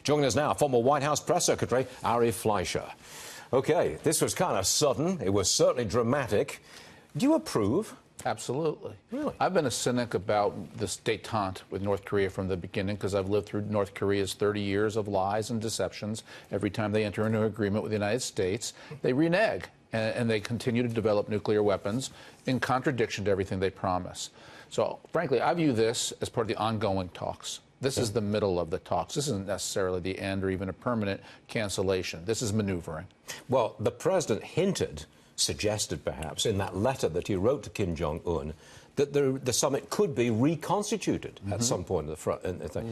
Joining us now, former White House Press Secretary Ari Fleischer. Okay, this was kind of sudden. It was certainly dramatic. Do you approve? Absolutely. Really? I've been a cynic about this détente with North Korea from the beginning because I've lived through North Korea's 30 years of lies and deceptions. Every time they enter into an agreement with the United States, they renege and they continue to develop nuclear weapons in contradiction to everything they promise. So, frankly, I view this as part of the ongoing talks. This is the middle of the talks. This isn't necessarily the end or even a permanent cancellation. This is maneuvering. Well, the president suggested perhaps in that letter that he wrote to Kim Jong-un that the summit could be reconstituted at some point in the front.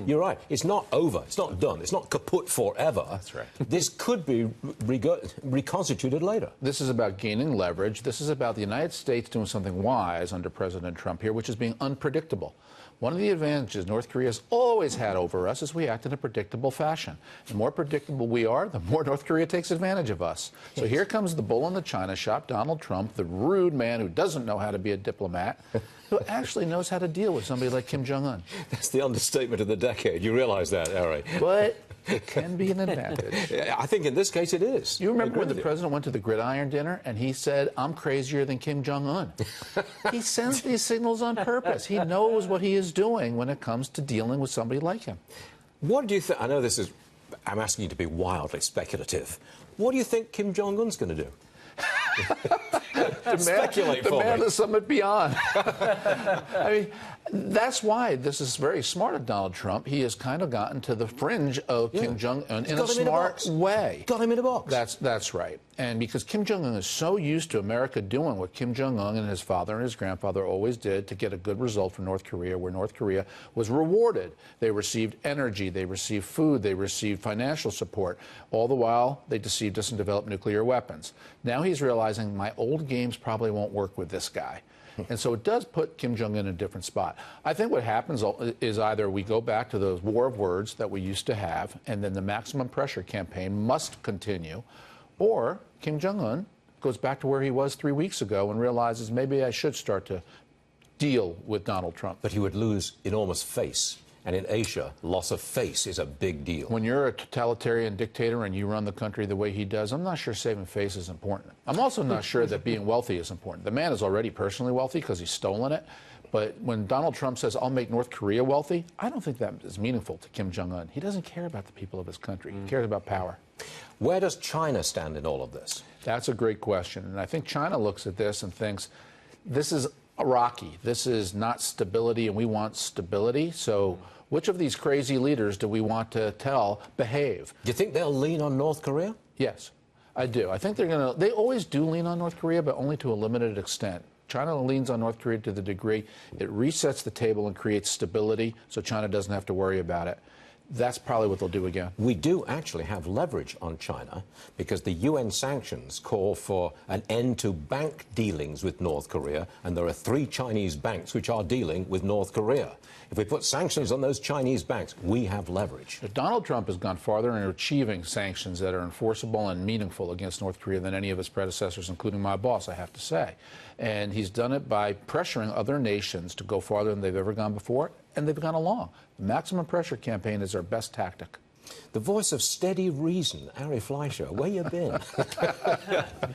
You're right. It's not over. It's not done. It's not kaput forever. That's right. This could be reconstituted later. This is about gaining leverage. This is about the United States doing something wise under President Trump here, which is being unpredictable. One of the advantages North Korea has always had over us is we act in a predictable fashion. The more predictable we are, the more North Korea takes advantage of us. So here comes the bull in the china shop, Donald Trump, the rude man who doesn't know how to be a diplomat, who actually knows how to deal with somebody like Kim Jong-un. That's the understatement of the decade. You realize that, Ari? But it can be an advantage. I think in this case it is. You remember when the president went to the gridiron dinner and he said, "I'm crazier than Kim Jong-un." He sends these signals on purpose. He knows what he is doing when it comes to dealing with somebody like him. What do you think? I know I'm asking you to be wildly speculative. What do you think Kim Jong-un's going to do? Speculate for me. Demand the summit beyond. I mean, that's why this is very smart of Donald Trump. He has kind of gotten to the fringe of Kim Jong-un in a smart way. Got him in a box. That's right. And because Kim Jong-un is so used to America doing what Kim Jong-un and his father and his grandfather always did to get a good result for North Korea, where North Korea was rewarded. They received energy, they received food, they received financial support. All the while, they deceived us and developed nuclear weapons. Now he's realizing my old games probably won't work with this guy. And so it does put Kim Jong-un in a different spot. I think what happens is either we go back to the war of words that we used to have, and then the maximum pressure campaign must continue, or Kim Jong-un goes back to where he was 3 weeks ago and realizes maybe I should start to deal with Donald Trump. But he would lose enormous face. And in Asia, loss of face is a big deal. When you're a totalitarian dictator and you run the country the way he does, I'm not sure saving face is important. I'm also not sure that being wealthy is important. The man is already personally wealthy because he's stolen it. But when Donald Trump says, "I'll make North Korea wealthy," I don't think that is meaningful to Kim Jong-un. He doesn't care about the people of his country. He cares about power. Where does China stand in all of this? That's a great question. And I think China looks at this and thinks, this is rocky. This is not stability, and we want stability. So which of these crazy leaders do we want to tell behave? Do you think they'll lean on North Korea? Yes, I do. I think they're going to. They always do lean on North Korea, but only to a limited extent. China leans on North Korea to the degree it resets the table and creates stability so China doesn't have to worry about it. That's probably what they'll do again. We do actually have leverage on China because the UN sanctions call for an end to bank dealings with North Korea, and there are 3 Chinese banks which are dealing with North Korea. If we put sanctions on those Chinese banks, we have leverage. Donald Trump has gone farther in achieving sanctions that are enforceable and meaningful against North Korea than any of his predecessors, including my boss, I have to say. And he's done it by pressuring other nations to go farther than they've ever gone before, and they've gone along. The maximum pressure campaign is our best tactic. The voice of steady reason, Ari Fleischer, where you been?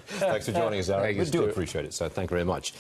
Thanks for joining us, Ari. We do appreciate it, so thank you very much.